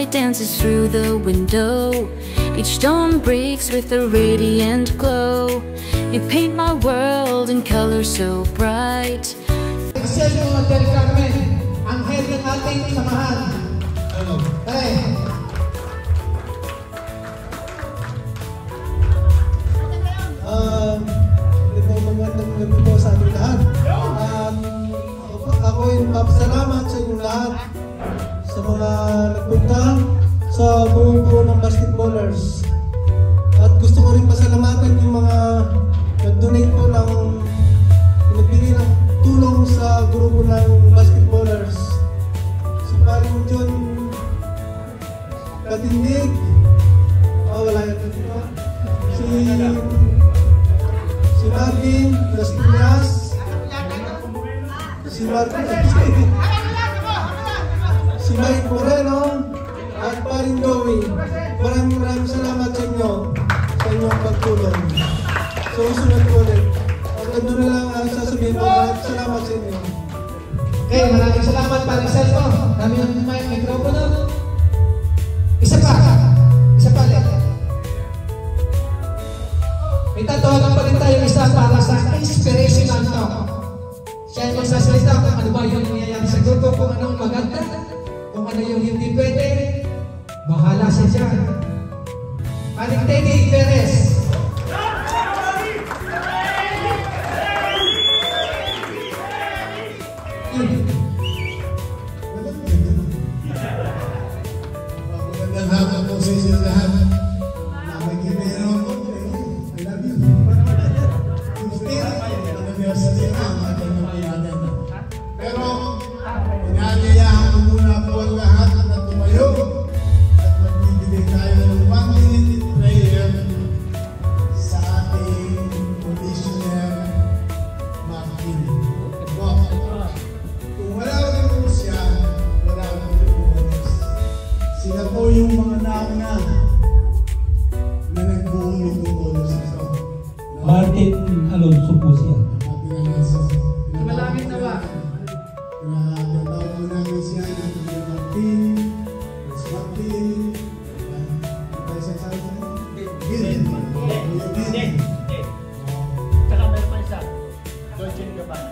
light dances through the window. Each dawn breaks with a radiant glow. You paint my world in colors so bright. Excelsior Del Carmen, ang head ng ating samahan. Tara. Magandang gabi po sa ating lahat. Ako ay magpapasalamat sa inyong lahat sa mga nagpunta sa buong ng basketballers. At gusto ko rin pasalamatan yung mga nag-donate po ng nagbigay ng tulong sa grupo ng basketballers. Si Paring John Katindig, wala yan dito. Si Marvin Lastillas, si Mike Moreno, at Paring Joey. Maraming salamat sa inyo sa inyong pagtulong. So usunod po ulit. At ano na lang ang sasabihin po, salamat sa inyo. Okay, maraming salamat Paring Selpo. Kami ang mikropono. Isa pa ulit. May tatawagan pa rin tayo isa para sa inspirational talk. Siya ay magsasalita kung ano ba yung nangyayari sa grupo, kung anong maganda, kung ano yung hindi pwede, bahala siya dyan. Paring Teddy Perez. Magandang hapon po sa inyo lahat. Pero inaayayahan ko muna po ang lahat na tumayo at magbibigay tayo ng 1 minute prayer sa ating commissioner Martin. Kung wala rin po siya, wala rin po sila po yung mga nauna na nagbuo nito po sa ito. Martin Alonso po siya. Malapit na ba? Natawag po namin siya ng Martin, Gil. Tsaka meron pa isa, Dolce & Gabbana.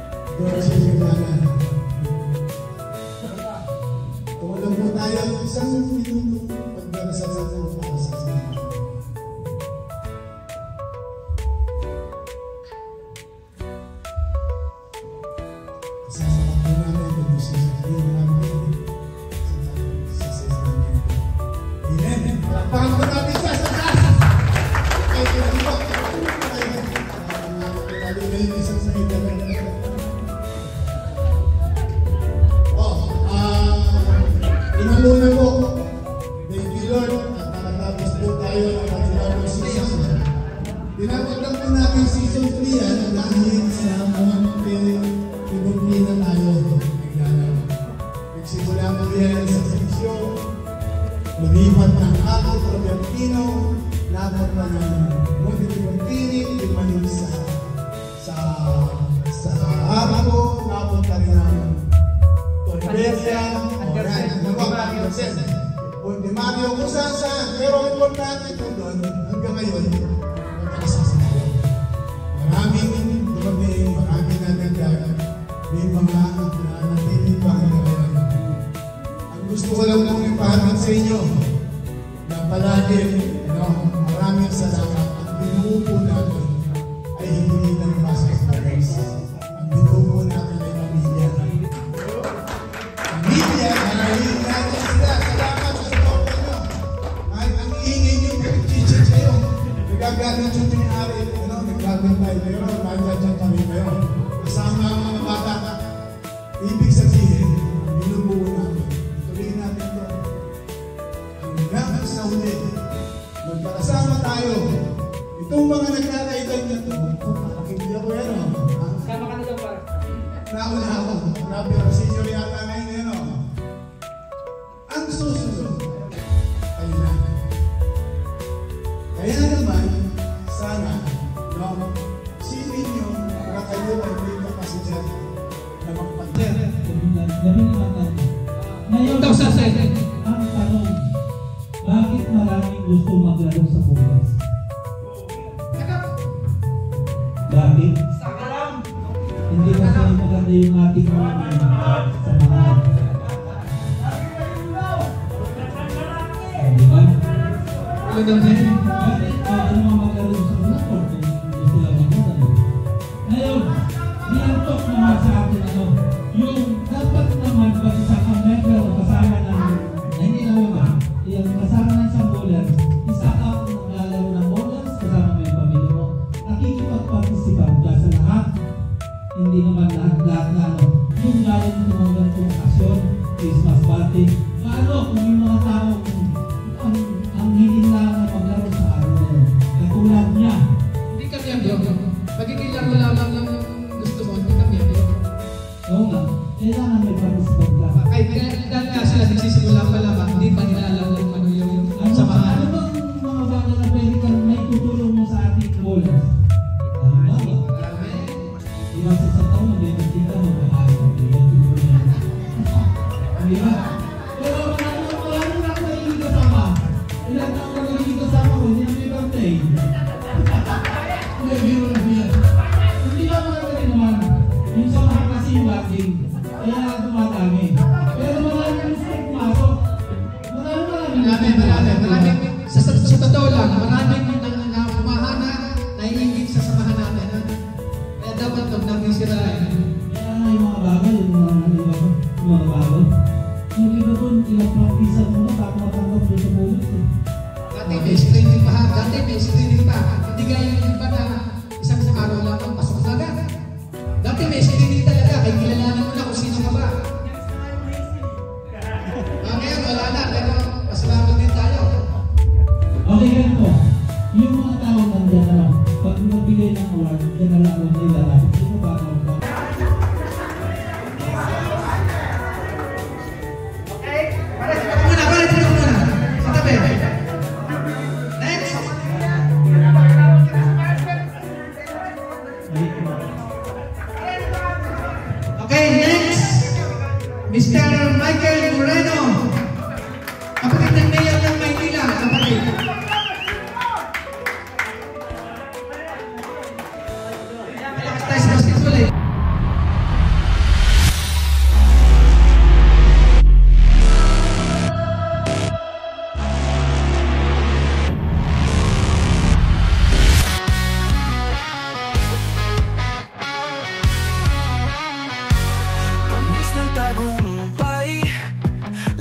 Tumulong po tayo isang minuto pagdarasal sa para sa sila. Inamuna po, thank you Lord, at nakatapos po tayo ng pagkakabang season. Tinatag lang po natin season 3 yan dahil sa Monte Pinoplina tayo naglalaro. Nagsimula mo yan sa seksyon, lumipat ng Ako, Robertino, lapat pa ng Monte Pinoplini, lumanin sa Ako, napunta rin ng Torresia, Ponte Mario kung saan, pero importante po doon, hanggang ngayon, magkakasasalayo. Maraming dumating, maraming nagagdag, may mga nanatiling pa hanggang ngayon. Ang gusto ko lang pong ipahatid sa inyo, na palagi, maraming salamat. Ang binuo po natin ay hindi ng basketballers. Ang binuo po natin ay pamilya. Pamilya, maraming natin sila. Salamat sa support nyo. Ang iingay nyo, chichit kayo. Nagagalit yung pinari, nagkagantay kayo, nagkagantay kami kayo. Kasama ang mga bata. Ibig sabihin, ang binubuo natin. Tuloy natin ito. Hanggang sa huli, magkakasama tayo. Itong mga nagkakaitan nyo ito, pakikita ko yan o. Sama ka na daw para. Nauna ako. Grabe ako, senior yata ngayon yan o. Ang susunod, ayun na. Kaya naman, sana, sinin nyo na kayo ay may kapasidad na magpagdala. Ngayon, ang tanong, gusto maglaro sa Pumas? Bakit? Hindi kasi maganda yung ating samahan. Di ba? Bakit? Ano mga maglaro sa Pumas? Gusto lang maglaro. Ngayon, niyantok naman sa atin yung dapat naman pag isang member o kasama ng hindi naman yung kasama ng isang bowler, isa ang naglalaro ng bowlers kasama mo yung pamilya mo, nakikipag-participate ka sa lahat, hindi naman lahat na yung lalo ng mga ganitong okasyon, Christmas party, paano kung yung mga tao ang hiling lang na maglaro sa araw na yun, katulad niya. Hindi kami ang bro. Magiging mo lamang ng gusto mo, hindi kami ang bro. Oo nga, kailangan may participate ka. Kahit dahil nga sila nagsisimula pa lamang, hindi pa nila alam kung ano yung samahan. Ano bang mga bagay na pwede kang may tutulong mo sa ating bowlers? Di ba sa isang taon, mag-ibig ka, mag-aaral ka, di ba? Pero marami na ako nagiging kasama. Ilan na ako nagiging kasama ko, hindi na may birthday. Hindi ba mga rin naman, yung samahan kasi yung banding, kaya nga dumadami. Pero marami yung mistake pumasok. Marami. Sa totoo lang, maraming na umahana, naiingit sa samahan natin. Kaya dapat huwag natin sirain. Kaya nga yung mga bagay, yung mga bagay. Yung iba doon, ilang-practicean mo na bago matanggap doon sa bulit. Dati may screening pa. Hindi kaya yung iba na isang araw lang ang pasok talaga. Dati may screening talaga, kaya kilalanan mo na kung sino ka ba. Ngayon, wala na, pero pasalamat din tayo. Okay, ganito. Yung mga tao nandiyan na lang, pag nagbigay ng award, yan na lang ang nilalapit. Sino ba ang award? Balik mo muna. Sa tabi. Next. Okay, next. Mr. Michael Moreno. Kapatid ng Mayor ng Maynila. Kapatid. Malakas tayo sa basketball eh.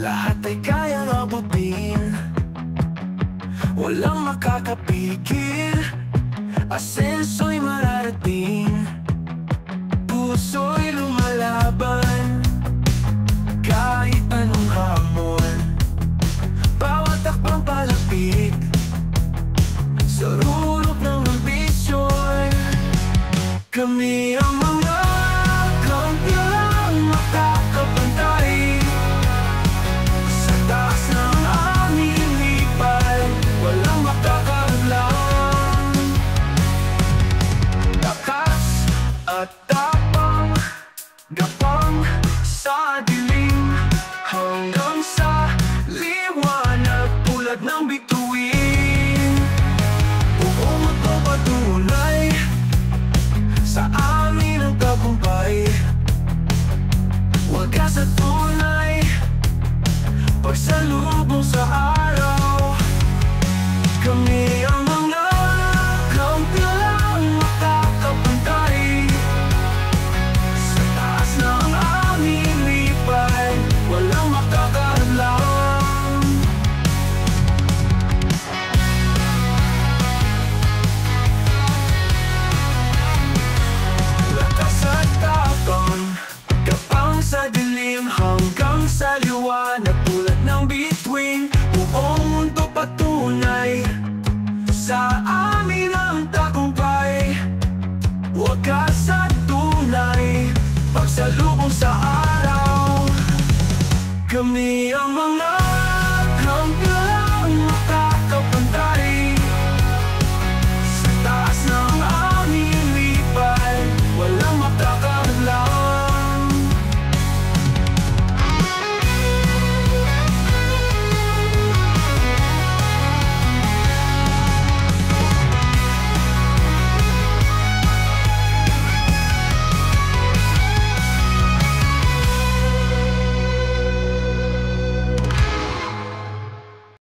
Lahat ay kayang abutin, walang makakapigil, asenso'y mararating, puso'y lumalaban, kahit anong hamon, bawat takbang palapit, sa rulok ng ambisyon, kami ang mga kampiyon makakapantay. Taas ng aming hipal, walang makakalang. Lakas at tapang, gapang sa dilim, hanggang sa liwanag tulad ng bituin. Buong magpapatunay sa amin ang tagumpay, wagas at tunay. Pagsalubong sa araw, kami